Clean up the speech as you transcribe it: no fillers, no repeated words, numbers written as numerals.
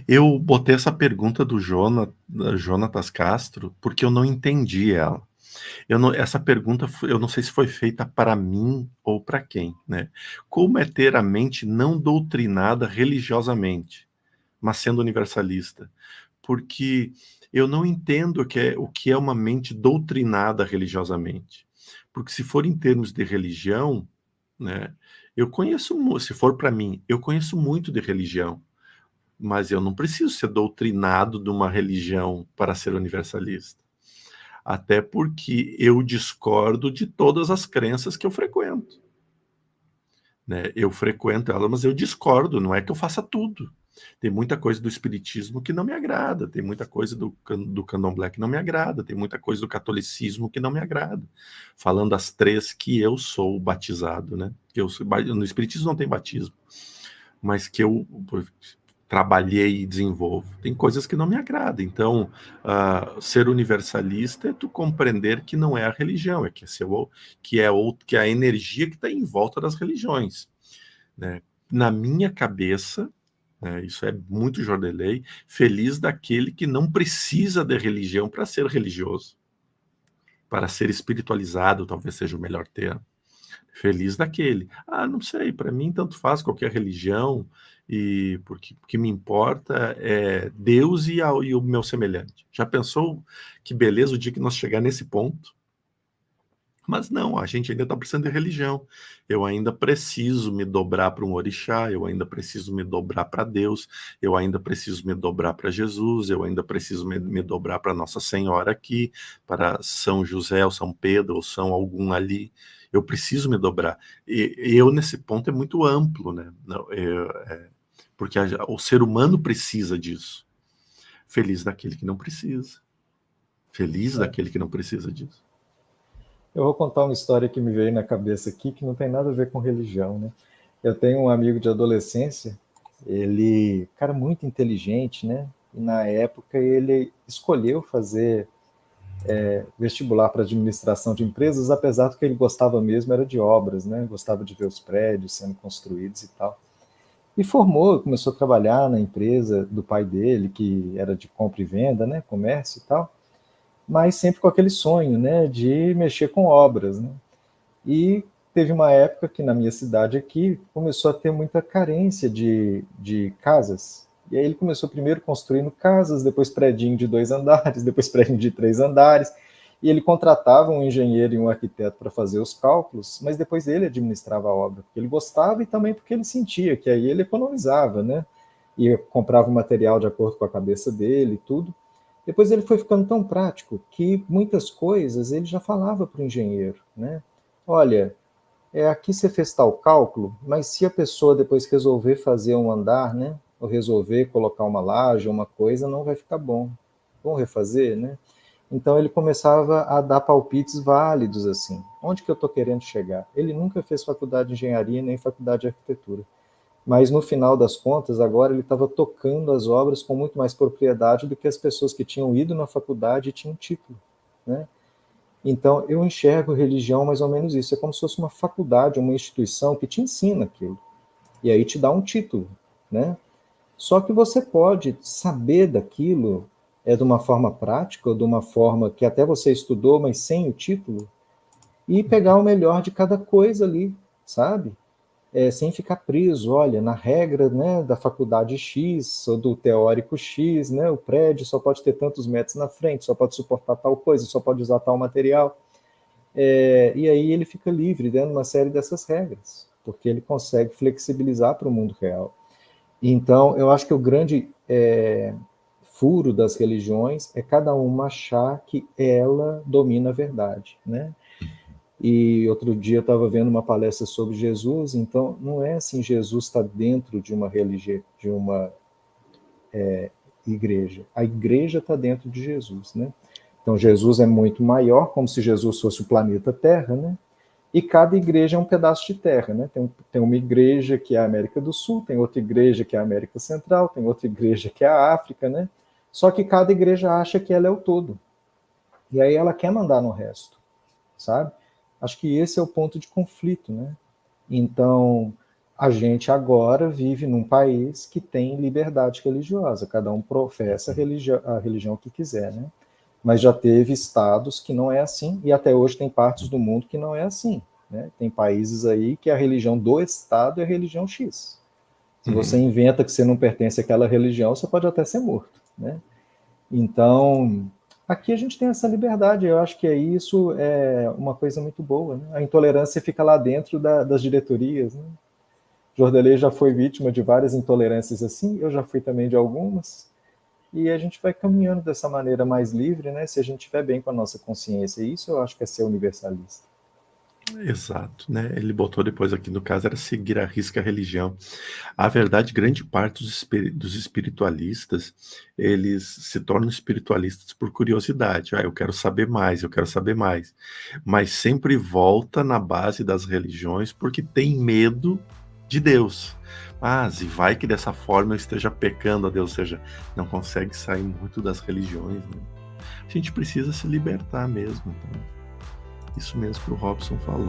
Eu botei essa pergunta do Jonatas Castro, porque eu não entendi ela. Essa pergunta, eu não sei se foi feita para mim ou para quem, né? Como é ter a mente não doutrinada religiosamente, mas sendo universalista? Porque eu não entendo o que é uma mente doutrinada religiosamente. Porque se for em termos de religião, né? Se for para mim, eu conheço muito de religião, mas eu não preciso ser doutrinado de uma religião para ser universalista. Até porque eu discordo de todas as crenças que eu frequento, né? Eu frequento elas, mas eu discordo, não é que eu faça tudo. Tem muita coisa do espiritismo que não me agrada, tem muita coisa do candomblé que não me agrada, tem muita coisa do catolicismo que não me agrada. Falando as três que eu sou batizado, né? No espiritismo não tem batismo, mas que eu trabalhei e desenvolvo. Tem coisas que não me agradam. Então, ser universalista é tu compreender que não é a religião, que é a energia que está em volta das religiões, né? Na minha cabeça, né, isso é muito Jordelei, feliz daquele que não precisa de religião para ser religioso, para ser espiritualizado, talvez seja o melhor termo. Feliz daquele. Ah, não sei, para mim tanto faz qualquer religião, e porque o que me importa é Deus e o meu semelhante. Já pensou que beleza o dia que nós chegar nesse ponto? Mas não, a gente ainda está precisando de religião. Eu ainda preciso me dobrar para um orixá, eu ainda preciso me dobrar para Deus, eu ainda preciso me dobrar para Jesus, eu ainda preciso me dobrar para Nossa Senhora aqui, para São José, ou São Pedro, ou São algum ali. Eu preciso me dobrar. Eu, nesse ponto, é muito amplo, né? Porque o ser humano precisa disso. Feliz daquele que não precisa. Feliz É. daquele que não precisa disso. Eu vou contar uma história que me veio na cabeça aqui, que não tem nada a ver com religião, né? Eu tenho um amigo de adolescência, ele, cara, muito inteligente, né? E na época ele escolheu fazer vestibular para administração de empresas, apesar do que ele gostava mesmo era de obras, né? Gostava de ver os prédios sendo construídos e tal. E formou, começou a trabalhar na empresa do pai dele, que era de compra e venda, né? Comércio e tal, mas sempre com aquele sonho, né? De mexer com obras, né? E teve uma época que na minha cidade aqui começou a ter muita carência de casas. E aí ele começou primeiro construindo casas, depois predinho de 2 andares, depois predinho de 3 andares. E ele contratava um engenheiro e um arquiteto para fazer os cálculos, mas depois ele administrava a obra, porque ele gostava e também porque ele sentia que aí ele economizava, né? E comprava o material de acordo com a cabeça dele e tudo. Depois ele foi ficando tão prático que muitas coisas ele já falava para o engenheiro, né? Olha, aqui você fez tal cálculo, mas se a pessoa depois resolver fazer um andar, né, ou resolver colocar uma laje, uma coisa, não vai ficar bom. Vamos refazer, né? Então ele começava a dar palpites válidos assim. Onde que eu estou querendo chegar? Ele nunca fez faculdade de engenharia nem faculdade de arquitetura, mas no final das contas agora ele estava tocando as obras com muito mais propriedade do que as pessoas que tinham ido na faculdade e tinham título, né? Então, eu enxergo religião mais ou menos isso. É como se fosse uma faculdade, uma instituição que te ensina aquilo. E aí te dá um título, né? Só que você pode saber daquilo de uma forma prática, ou de uma forma que até você estudou, mas sem o título, e pegar o melhor de cada coisa ali, sabe? Sem ficar preso, olha, na regra, né, da faculdade X ou do teórico X, né, o prédio só pode ter tantos metros na frente, só pode suportar tal coisa, só pode usar tal material. E aí ele fica livre dentro de uma série dessas regras, porque ele consegue flexibilizar para o mundo real. Então, eu acho que o grande furo das religiões é cada uma achar que ela domina a verdade, né? E outro dia eu estava vendo uma palestra sobre Jesus, então não é assim, Jesus está dentro de uma religião, de uma igreja. A igreja está dentro de Jesus, né? Então Jesus é muito maior, como se Jesus fosse o planeta Terra, né? E cada igreja é um pedaço de terra, né? Tem uma igreja que é a América do Sul, tem outra igreja que é a América Central, tem outra igreja que é a África, né? Só que cada igreja acha que ela é o todo. E aí ela quer mandar no resto, sabe? Acho que esse é o ponto de conflito, né? Então, a gente agora vive num país que tem liberdade religiosa, cada um professa a religião que quiser, né? Mas já teve estados que não é assim, e até hoje tem partes do mundo que não é assim, né? Tem países aí que a religião do estado é a religião X. Se você Uhum. inventa que você não pertence àquela religião, você pode até ser morto, né? Então, aqui a gente tem essa liberdade, eu acho que isso é uma coisa muito boa, né? A intolerância fica lá dentro das diretorias, né? Jordelê já foi vítima de várias intolerâncias assim, eu já fui também de algumas, e a gente vai caminhando dessa maneira mais livre, né? Se a gente estiver bem com a nossa consciência, isso eu acho que é ser universalista. Exato, né? Ele botou depois aqui, no caso, era seguir à risca a religião. A verdade, grande parte dos espiritualistas, eles se tornam espiritualistas por curiosidade. Ah, eu quero saber mais, eu quero saber mais. Mas sempre volta na base das religiões porque tem medo de Deus. Mas e vai que dessa forma eu esteja pecando a Deus, ou seja, não consegue sair muito das religiões, né? A gente precisa se libertar mesmo. Então, isso mesmo que o Robson falou.